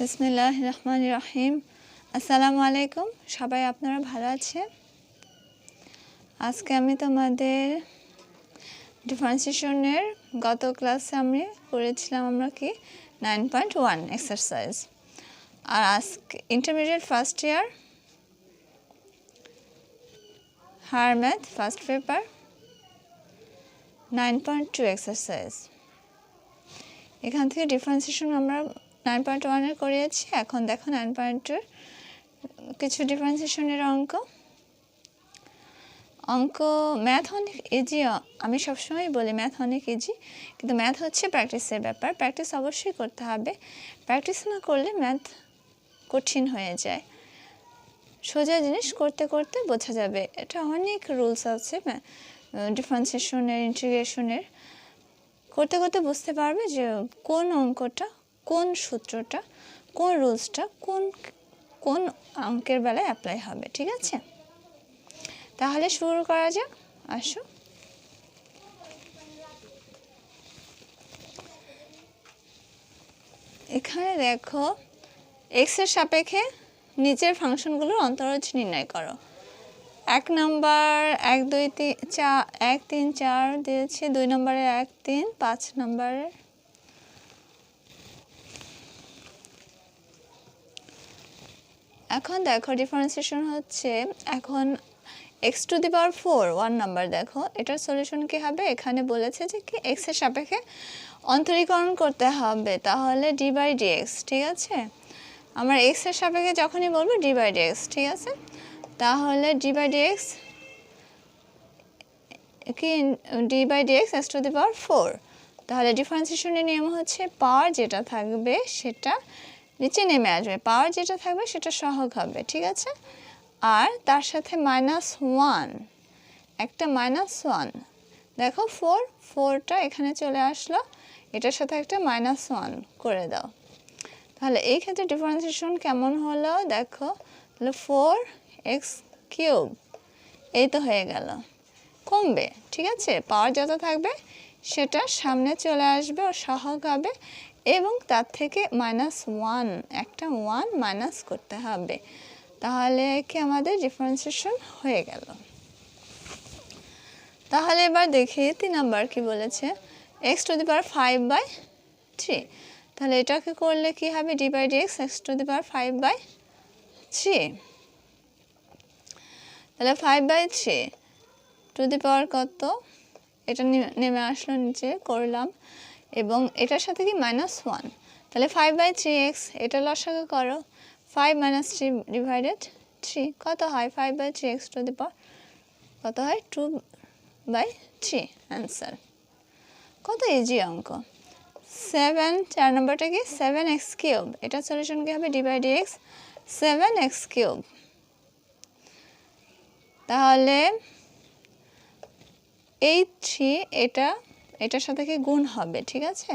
বিসমিল্লাহির রহমানির রহিম। আসসালামু আলাইকুম, সবাই আপনারা ভালো আছেন? আজকে আমি তোমাদের ডিফারেন্সিয়েশনের গত ক্লাসে আমি করেছিলাম আমরা কি 9.1 এক্সারসাইজ, আর আজকে intermediate first year higher math first paper 9.2 exercise. এখান থেকে ডিফারেন্সিয়েশন আমরা 9.1 করিয়েছি। এখন দেখো 9.2 কিছু ডিফারেন্সিয়েশনের অঙ্ক ম্যাথ অনেক ইজি। আমি সবসময় বলি ম্যাথ অনেক ইজি, কিন্তু ম্যাথ হচ্ছে প্র্যাকটিসের ব্যাপার। প্র্যাকটিস অবশ্যই করতে হবে, প্র্যাকটিস না করলে ম্যাথ কঠিন হয়ে যায়। সোজা জিনিস করতে করতে বোঝা যাবে। এটা অনেক রুলস আছে ডিফারেন্সিয়েশনের, ইন্টিগ্রেশনের। করতে করতে বুঝতে পারবে যে কোন অঙ্কটা, কোন সূত্রটা, কোন রুলসটা কোন কোন অঙ্কের বেলায় অ্যাপ্লাই হবে। ঠিক আছে, তাহলে শুরু করা যাক। আসো, এখানে দেখো এক্সের সাপেক্ষে নিচের ফাংশনগুলোর অন্তরজ নির্ণয় করো। 1 নম্বর 1 2 3 4 1 3 4 দিয়েছে, 2 নম্বরে 1 3, 5 নম্বরে এখন দেখো ডিফারেন্সিয়েশন হচ্ছে এখন x to the power 4 1 number. দেখো এটার সলিউশন কি হবে? এখানে বলেছে যে কি x এর সাপেক্ষে অন্তরীকরণ করতে হবে, তাহলে d বাই dx। ঠিক আছে, আমরা x এর সাপেক্ষে যখনই বলবো d বাই dx। ঠিক আছে, তাহলে d বাই dx কি d by dx x to the power 4। তাহলে ডিফারেন্সিয়েশনের নিয়ম হচ্ছে পাওয়ার যেটা থাকবে সেটা নিচে নেমে আসবে, পাওয়ার যেটা থাকবে সেটা সহগ হবে। ঠিক আছে, আর তার সাথে -1, একটা -1। দেখো 4টা এখানে চলে আসলো, এটার সাথে একটা -1 করে দাও। তাহলে এই ক্ষেত্রে ডিফারেন্সিয়েশন কেমন হলো দেখো, তাহলে 4x³ এই তো হয়ে গেল। কমবে, ঠিক আছে, পাওয়ার যত থাকবে সেটা সামনে চলে আসবে ও সহগ হবে, এবং তার থেকে -1 একটা 1 মাইনাস করতে হবে। তাহলে কি আমাদের ডিফারেন্সিয়েশন হয়ে গেল। তাহলে এবার দেখি 3 নাম্বার কি বলেছে, x টু দি পাওয়ার 5/3। তাহলে এটাকে করলে কি হবে, d by dx x to the power 5/3। তাহলে 5/3 টু দি পাওয়ার কত, এটা নেমে আসলো নিচে করলাম, এবং এটার সাথে কি -1। তাহলে 5/3x, এটা লসাগু করো, 5 - 3 ডিভাইডেড 3 কত হয়, 5/3x টু দি পাওয়ার কত হয়, 2/3। অ্যান্সার কত ইজি অঙ্ক। 7 4 নম্বরটা কি 7x³, এটা সলিউশন কি হবে, d বাই dx 7x³। তাহলে এই 3 এটার সাথে কি গুণ হবে। ঠিক আছে,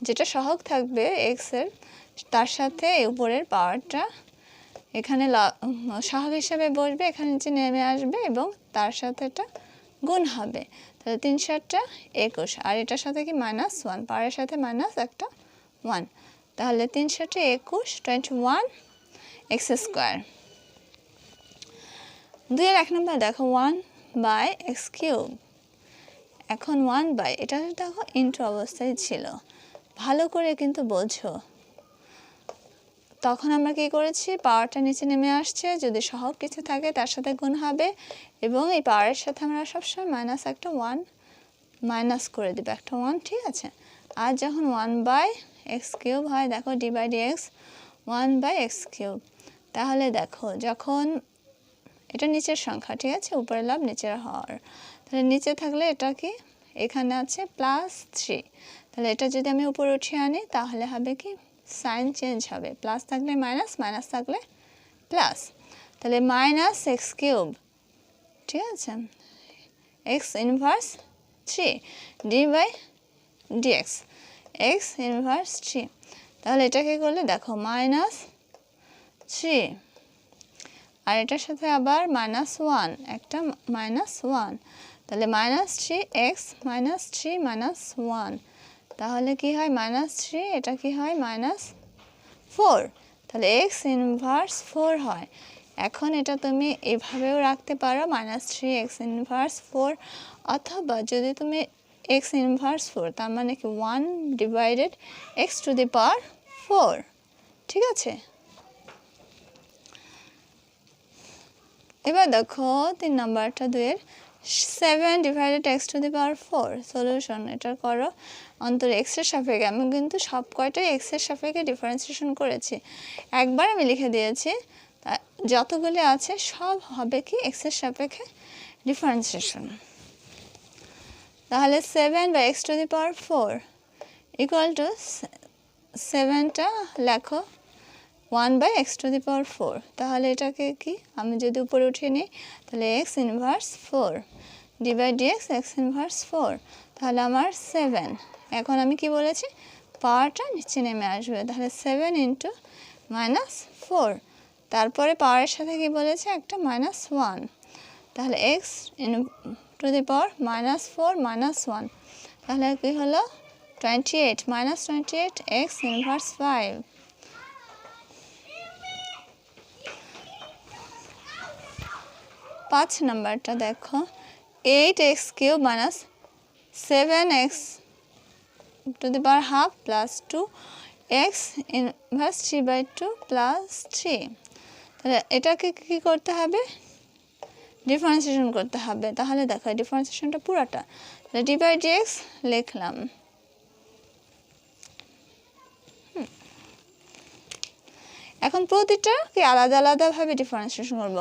যেটা সহগ থাকবে x এর তার সাথে উপরের পাওয়ারটা এখানে সহগ হিসাবে বসবে, এখানে নিচে নেমে আসবে এবং তার সাথে এটা গুণ হবে। তাহলে 3 7 21, আর এটার সাথে কি -1, পাওয়ারের সাথে মাইনাস একটা 1। তাহলে 3 7 21 21x²। 2-1 নম্বর দেখো 1/x³। এখন 1/, এটা দেখো ইন্টু অবস্থায় ছিল, ভালো করে কিন্তু বোঝো। তখন আমরা কি করেছি, পাওয়ারটা নিচে নেমে আসছে, যদি সহগ কিছু থাকে তার সাথে গুণ হবে, এবং এই পাওয়ারের সাথে আমরা সবসময় একটা 1 মাইনাস করে দেবো, একটা 1। ঠিক আছে, আর যখন 1/x³ হয়, দেখো d বাই dx 1/x³। তাহলে দেখো যখন এটা নিচের সংখ্যা, ঠিক আছে, উপরের লাভ নিচের হর, তাহলে নিচে থাকলে এটা কি এখানে আছে +3। তাহলে এটা যদি আমি উপরে উঠিয়ে আনি তাহলে হবে কি সাইন চেঞ্জ হবে, প্লাস থাকলে মাইনাস, মাইনাস থাকলে প্লাস। তাহলে -x³, ঠিক আছে, x inverse 3 d by dx x inverse 3। তাহলে এটাকে করলে দেখো -3, আর এটার সাথে আবার -1, একটা -1। তাহলে -3x -3 -1, তাহলে কি হয় -3, এটা কি হয় 4, তাহলে x ইনভার্স 4 হয়। এখন এটা তুমি এভাবেও রাখতে পারো -3 x ইনভার্স 4, অথবা যদি তুমি x ইনভার্স 4 তার মানে কি 1 divided x to the power 4, ঠিক আছে। এবার দেখো 3 নাম্বারটা 2-এর 7 divided x to the power 4 solution. এটা করো অন্তর x এর সাপেক্ষে। আমি কিন্তু সব কয়টাই x এর সাপেক্ষে ডিফারেন্সিয়েশন করেছি, একবার আমি লিখে দিয়েছি। যতগুলি আছে সব হবে কি x এর সাপেক্ষে ডিফারেন্সিয়েশন। তাহলে 7 by x to the power 4 equal to 7টা লেখো 1 by x to the power 4। তাহলে এটাকে কি আমি যদি উপরে উঠিয়ে নিই তাহলে x inverse 4 divide dx x inverse 4, তাহলে আমার 7। এখন আমি কি বলেছি পাওয়ারটা নিচে নেমে আসবে, তাহলে 7 ইন্টু -4, তারপরে পাওয়ারের সাথে কি বলেছে একটা -1, তাহলে x টু দি পাওয়ার -4 -1, তাহলে কি হলো 28 -28 x ইনভার্স 5। 5 নাম্বারটা দেখো 8x cube -7x two the power half plus 2x inverse 3/2 plus 3। তাহলে এটাকে কি করতে হবে ডিফারেন্সিয়েশন করতে হবে। তাহলে দেখো ডিফারেন্সিয়েশনটা পুরোটা, তাহলে d বাই dx লিখলাম। এখন প্রতিটা কি আলাদা আলাদাভাবে ডিফারেন্সিয়েশন করব।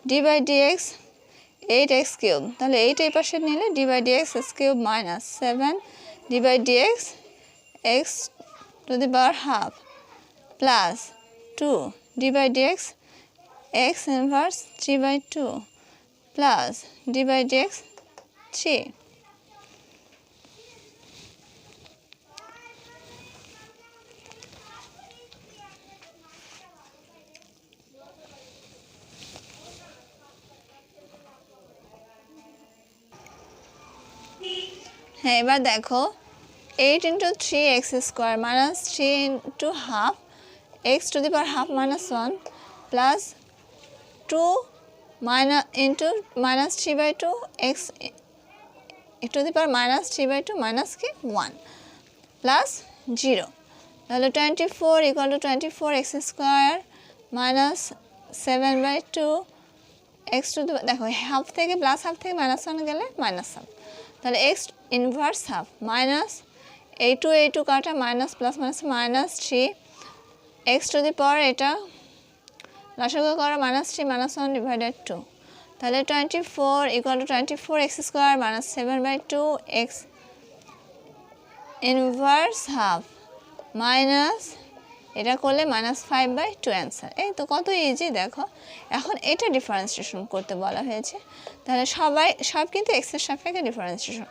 d by dx 8x cube, তাহলে 8 এই পাশে নিলে d by dx x cube -7 d by dx x to the power half plus 2 d by dx x inverse 3/2 plus d by dx 3। হ্যাঁ, এবার দেখো 8 into 3x square minus 3 into half x to the power half -1 plus 2 into -3/2 x to the power -3/2 minus কি 1 plus 0, তাহলে 24 equal to 24x square minus 7/2 x to দি দেখো half থেকে plus half থেকে -1 গেলে -1, তাহলে x ইনভার্স হাফ মাইনাস এই two কাটা minus plus minus 3 x to the power এটা লসাগু করা -3 -1 ডিভাইডেড 2, তাহলে 24 equal to 24x square minus 7/2 x inverse half minus এটা করলে -5/2 অ্যান্সার। এই তো কত ইজি দেখো। এখন এটা ডিফারেন্সিয়েশন করতে বলা হয়েছে, তাহলে সব কিন্তু x এর সাপেক্ষে ডিফারেন্সিয়েশন।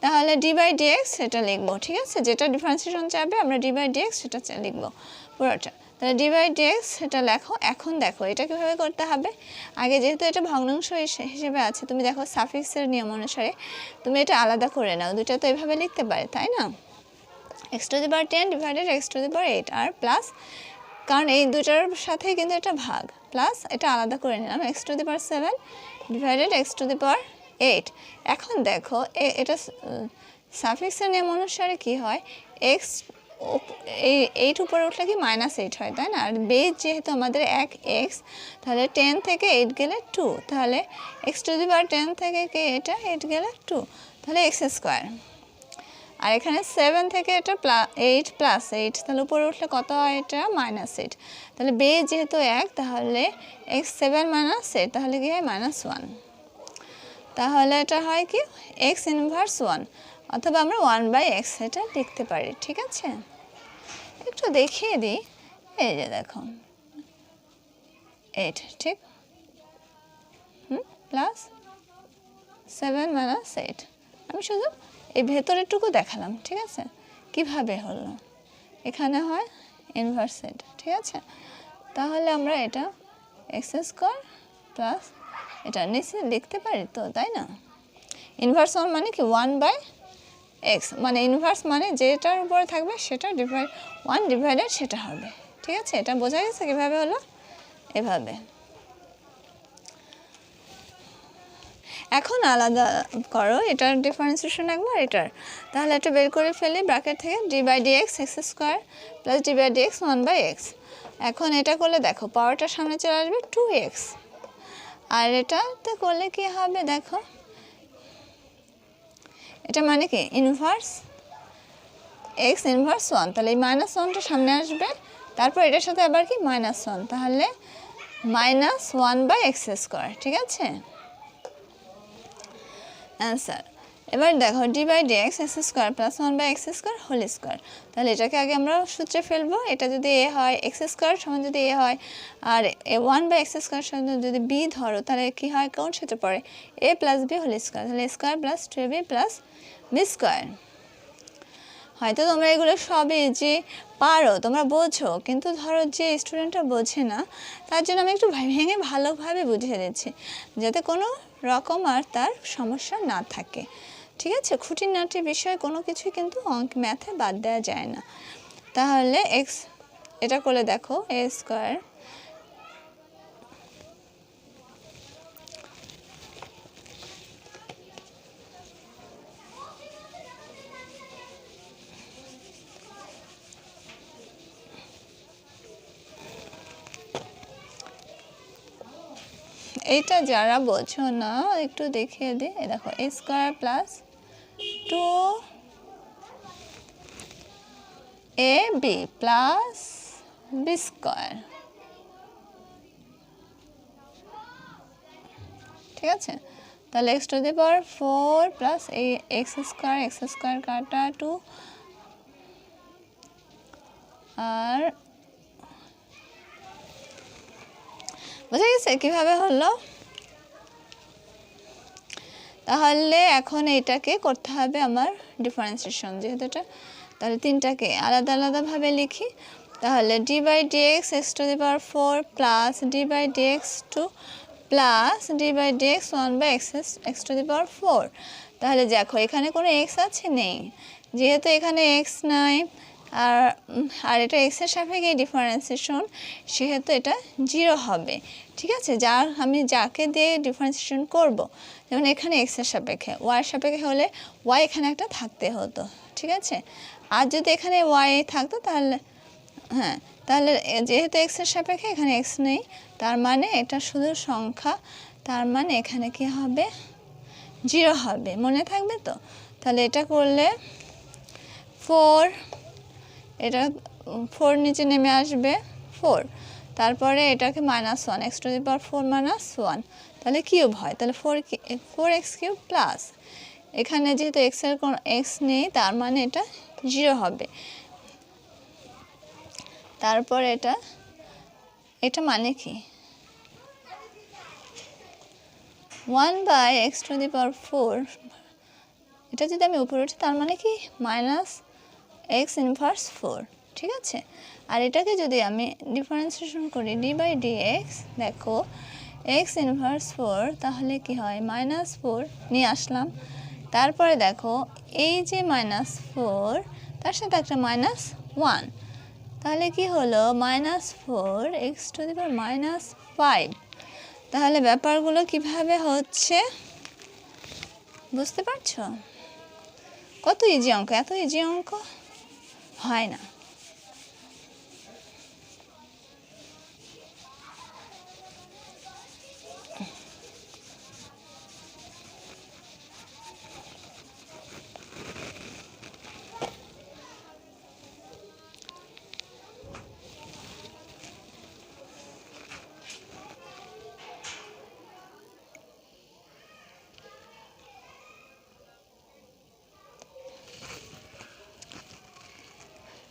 তাহলে d বাই dx সেটা লিখবো, ঠিক আছে, যেটা ডিফারেন্সিয়েশন চাইবে আমরা d বাই dx সেটা লিখবো পুরোটা। তাহলে d বাই dx সেটা লেখো। এখন দেখো এটা কীভাবে করতে হবে, আগে যেহেতু এটা ভগ্নাংশ হিসেবে আছে তুমি দেখো সাফিক্সের নিয়ম অনুসারে তুমি এটা আলাদা করে নাও, দুটো তো এভাবে লিখতে পারে তাই না, x to the power 10 divided x to the power 8 আর প্লাস, কারণ এই দুটার সাথে কিন্তু এটা ভাগ, প্লাস এটা আলাদা করে নিলাম x to the power 7 divided x to the power 8। এখন দেখো এটা সাফিক্সের নিয়ম অনুসারে কি হয়, x এই 8 উপরে উঠলে কি -8 হয় তাই না, আর বেস যেহেতু আমাদের 1x তাহলে 10 থেকে 8 গেলে 2, তাহলে x টু দি পাওয়ার 10 থেকে কি এটা 8 গেলে 2, তাহলে x স্কোয়ার। আর এখানে 7 থেকে এটা 8 প্লাস 8, তাহলে উপরে উঠলে কত হয় এটা -8, তাহলে বেস যেহেতু 1 তাহলে x 7 -8 তাহলে কি হয় -1, তাহলে এটা হয় কি x ইনভার্স 1, অথবা আমরা 1/x এটা লিখতে পারি, ঠিক আছে। একটু দেখিয়ে দিই, এই যে দেখো 8 ঠিক প্লাস 7 -8, আমি শুধু এই ভেতরেরটুকু দেখালাম, ঠিক আছে, কিভাবে হলো এখানে হয় ইনভার্স এটা, ঠিক আছে। তাহলে আমরা এটা x স্কোয়ার প্লাস এটা নিচে লিখতে পারি তো তাই না, ইনভার্স 1 মানে কি 1/x, মানে ইনভার্স মানে যেটার উপরে থাকবে সেটা 1 ডিভাইডেড সেটা হবে, ঠিক আছে, এটা বোঝা গেছে কিভাবে হলো, এভাবে। এখন আলাদা করো এটার ডিফারেন্সিয়েশন একবার এটার, তাহলে এটা বের করে ফেলি ব্র্যাকেট থেকে d/dx x² plus d/dx 1/x। এখন এটা করলে দেখো পাওয়ারটা সামনে চলে আসবে 2x, আর এটাতে করলে কি হবে দেখো, এটা মানে কি ইনভার্স x ইনভার্স 1, তাহলে এই -1টা সামনে আসবে, তারপর এটার সাথে আবার কি -1, তাহলে -1/x², ঠিক আছে অ্যান্সার। এবার দেখো d/dx x² plus 1/x² whole square, তাহলে এটাকে আগে আমরা সূত্রে ফেলবো, এটা যদি a হয় x² সমান যদি a হয়, আর 1/x² সমান যদি b ধরো, তাহলে কি হয় কোন সূত্রে পড়ে a plus b whole square, তাহলে a² plus 2ab plus b²। হয়তো তোমরা এগুলো সবই যে পারো তোমরা বোঝো, কিন্তু ধরো যে স্টুডেন্টটা বোঝে না তার জন্য আমি একটু ভেঙে ভালোভাবে বুঝিয়ে দিচ্ছি, যাতে কোনো রকম আর তার সমস্যা না থাকে, ঠিক আছে। খুঁটিনাটি বিষয় কোনো কিছুই কিন্তু ম্যাথে বাদ দেওয়া যায় না। তাহলে এক্স এটা করলে দেখো a², এইটা যারা বোঝো না একটু দেখিয়ে দিই, দেখো a² plus 2ab plus b², ঠিক আছে। তাহলে x⁴ প্লাস এই x² কাটা 2, আর বুঝা গেছে কিভাবে হলো। তাহলে এখন এটাকে করতে হবে আমার ডিফারেন্সিয়েশন, যেহেতু এটা, তাহলে তিনটাকে আলাদা আলাদাভাবে লিখি। তাহলে d/dx x⁴ plus d/dx 2 plus d/dx 1/x⁴। তাহলে দেখো এখানে কোনো x আছে নেই, যেহেতু এখানে x নাই আর এটা x এর সাপেক্ষে ডিফারেন্সিয়েশন, সেহেতু এটা 0 হবে, ঠিক আছে। আমি যাকে দিয়ে ডিফারেন্সিয়েশন করব, যেমন এখানে x এর সাপেক্ষে, y এর সাপেক্ষে হলে y এখানে একটা থাকতে হতো, ঠিক আছে। আর যদি এখানে y থাকতো তাহলে হ্যাঁ, তাহলে যেহেতু x এর সাপেক্ষে এখানে x নেই, তার মানে এটা শুধু সংখ্যা, তার মানে এখানে কি হবে 0 হবে, মনে থাকবে তো। তাহলে এটা করলে 4, এটা 4 নিচে নেমে আসবে 4, তারপরে এটাকে -1 x⁴ -1, তাহলে কিউব হয়, তাহলে 4x³ প্লাস এখানে যেহেতু x এর কোনো x নেই, তার মানে এটা 0 হবে। তারপর এটা মানে কি 1/x⁴, এটা যদি আমি উপরে উঠি তার মানে কি -x⁴, ঠিক আছে। আর এটাকে যদি আমি ডিফারেন্সিয়েশন করি d/dx, দেখো x⁴, তাহলে কি হয় -4 নিয়ে আসলাম, তারপরে দেখো এই যে -4 তার সাথে একটা -1, তাহলে কি হলো -4x⁻⁻5। তাহলে ব্যাপারগুলো কিভাবে হচ্ছে বুঝতে পারছো? কত ইজি অঙ্ক, এত ইজি অঙ্ক হয় না।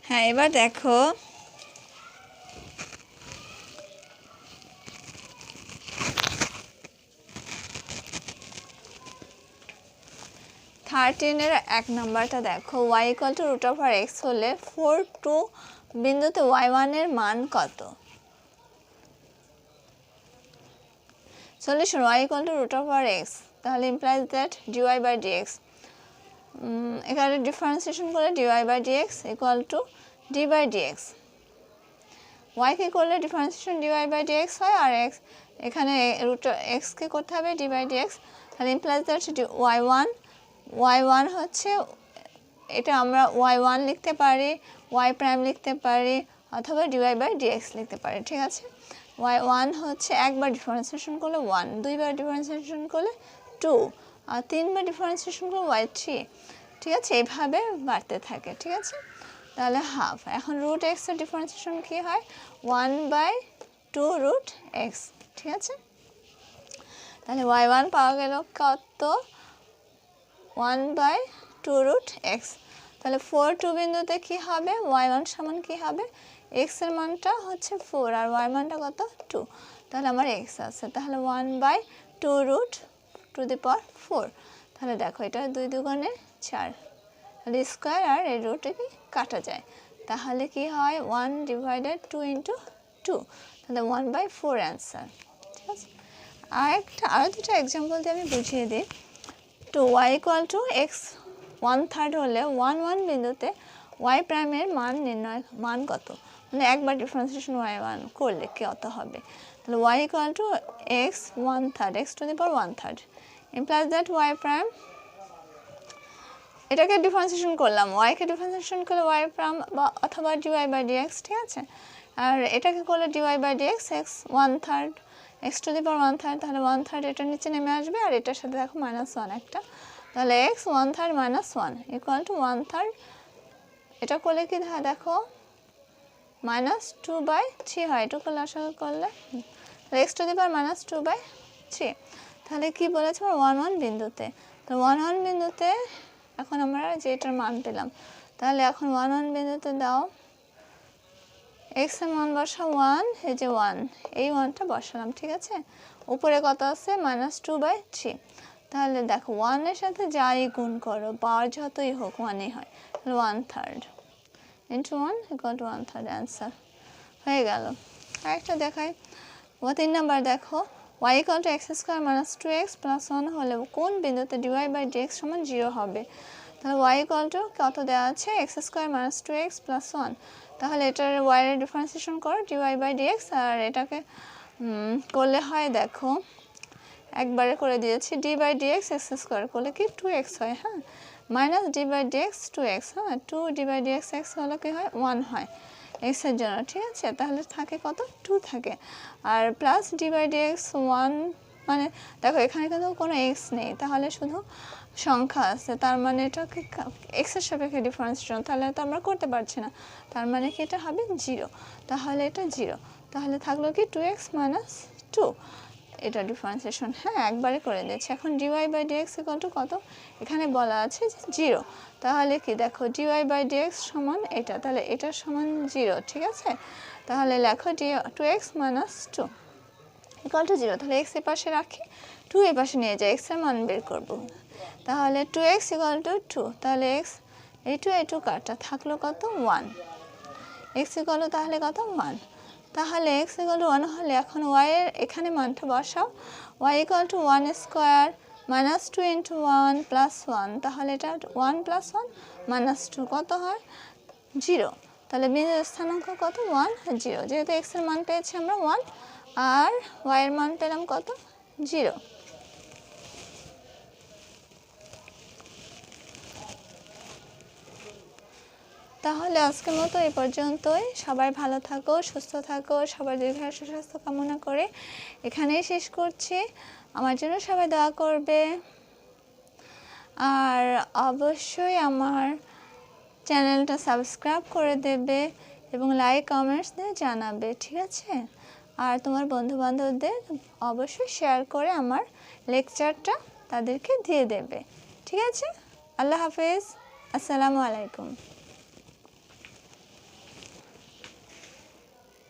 হ্যাঁ, এবার দেখো এর 1 নম্বরটা দেখো, y = √(x) হলে 4, 2 বিন্দুতে y1 এর মান কত? সলিউশন y = √(x), তাহলে implies that dy/dx, এখানে ডিফারেন্সিয়েশন করে dy/dx = d/dx। y কে করলে ডিফারেন্সিয়েশন dy বাই dx হয়, আর x এখানে রুট x কে করতে হবে d বাই dx, তাহলে ইমপ্লাইজ দ্যাট y1 হচ্ছে এটা আমরা y1 লিখতে পারি, y প্রাইম লিখতে পারি, অথবা dy বাই dx লিখতে পারি। ঠিক আছে, y1 হচ্ছে একবার ডিফারেন্সিয়েশন করলে 1, দুইবার ডিফারেন্সিয়েশন করলে 2, আর তিনবার ডিফারেন্সিয়েশন করলে y3। ঠিক আছে, এইভাবে বাড়তে থাকে। ঠিক আছে, তাহলে হাফ। এখন রুট এক্স এর ডিফারেন্সিয়েশন কী হয়? 1/2 রুট এক্স। ঠিক আছে, তাহলে y1 পাওয়া গেল কত? 1/2 রুট এক্স। তাহলে 4 2 বিন্দুতে কী হবে? y1 সমান কী হবে? x এর মানটা হচ্ছে 4 আর y মানটা কত? 2। তাহলে আমার x আছে, তাহলে 1/2 রুট টু দি পাওয়ার 4। তাহলে দেখো এটা 2 দুগুণে 4, তাহলে স্কোয়ার আর এই রুটে কি কাটা যায়, তাহলে কি হয়? 1/2 × 2, তাহলে 1/4 অ্যান্সার। ঠিক আছে, আরও দুটো এক্সাম্পল দিয়ে আমি বুঝিয়ে দিই। তো y = x 1/3 হলে 1 1 বিন্দুতে y প্রাইমের মান কত? মানে একবার ডিফারেন্সিয়েশন y1 করলে কত হবে? তাহলে y = x 1/3, x to the power 1/3 implies that y prime, এটাকে ডিফারেন্সিয়েশন করলাম, y কে ডিফারেন্সিয়েশন করলে y প্রাইম বা অথবা dy বাই dx। ঠিক আছে, আর এটাকে করলে dy by dx x 1/3, x to the power 1/3, তাহলে 1/3 এটা নিচে নেমে আসবে, আর এটার সাথে দেখো -1 একটা, তাহলে x 1/3 - 1 = 1/3। এটা করলে কি দেখো -2/3 হয়, এটা করলে আশা করলে x টু দি পাওয়ার -2/3। তাহলে কি বলেছে? 1 1 বিন্দুতে, তো 1 1 বিন্দুতে এখন আমরা যেটার মান পেলাম, তাহলে এখন 1 1 বিন্দুতে দাও x এর মান বসাও 1, এই যে 1, এই 1টা বসালাম। ঠিক আছে, উপরে কত আছে? -2/3। তাহলে দেখো 1 এর সাথে যাই গুণ করো, পাওয়ার যতই হোক 1ই হয়, তাহলে 1/3 × 1 = 1/3 অ্যান্সার হয়ে গেল। আরেকটা দেখাই, 3 নাম্বার দেখো, y = x² - 2x + 1 হলে কোন বিন্দুতে dy বাই dx সমান 0 হবে? তাহলে y = কত দেওয়া আছে? x² - 2x + 1, তাহলে এটার y এর ডিফারেন্সিয়েশন করো dy বাই dx, আর এটাকে করলে হয় দেখো একবারে করে দিয়েছি d বাই dx x² করলে কি 2x হয়, হ্যাঁ, minus d by dx 2x, হ্যাঁ, 2d বাই dx x হলে কি হয়? 1 হয় x এর জন্য। ঠিক আছে, তাহলে থাকে কত? 2 থাকে, আর প্লাস d বাই dx 1, মানে দেখো এখানে কিন্তু কোনো x নেই, তাহলে শুধু সংখ্যা আছে, তার মানে এটাকে x এর সাপেক্ষে ডিফারেন্সিয়েশন, তাহলে তো আমরা করতে পারছি না, তার মানে কি এটা হবে 0, তাহলে এটা 0, তাহলে থাকলো কি 2x - 2, এটা ডিফারেন্সিয়েশন, হ্যাঁ, একবারে করে দিয়েছি। এখন dy বাই dx = কত? এখানে বলা আছে যে 0, তাহলে কি দেখো dy বাই dx সমান এটা, তাহলে এটার সমান 0। ঠিক আছে, তাহলে লেখো 2x - 2 = 0, তাহলে x এর পাশে রাখি, 2 এর পাশে নিয়ে যাই, x এর মান বের করব, তাহলে 2x = 2, তাহলে x এই 2 কাটা, থাকলো কত? 1, x তাহলে কত? 1, তাহলে x = 1 হলে এখন y এর এখানে মানটা বসাও, y = 1² - 2 × 1 + 1, তাহলে এটা 1 + 1 - 2 কত হয়? 0, তাহলে বিন্দুর স্থানাঙ্ক কত? 1 0, যেহেতু x এর মান পেয়েছি আমরা 1 আর y এর মান পেলাম কত? 0। তাহলে আজকের মতো এই পর্যন্তই। সবাই ভালো থাকো, সুস্থ থাকো, সবার দীর্ঘায়ু সুস্বাস্থ্য কামনা করে এখানেই শেষ করছি। আমার জন্য সবাই দোয়া করবে, আর অবশ্যই আমার চ্যানেলটা সাবস্ক্রাইব করে দেবে এবং লাইক কমেন্টস দিয়ে জানাবে। ঠিক আছে, আর তোমার বন্ধুবান্ধবদের অবশ্যই শেয়ার করে আমার লেকচারটা তাদেরকে দিয়ে দেবে। ঠিক আছে, আল্লাহ হাফেজ, আসসালামু আলাইকুম।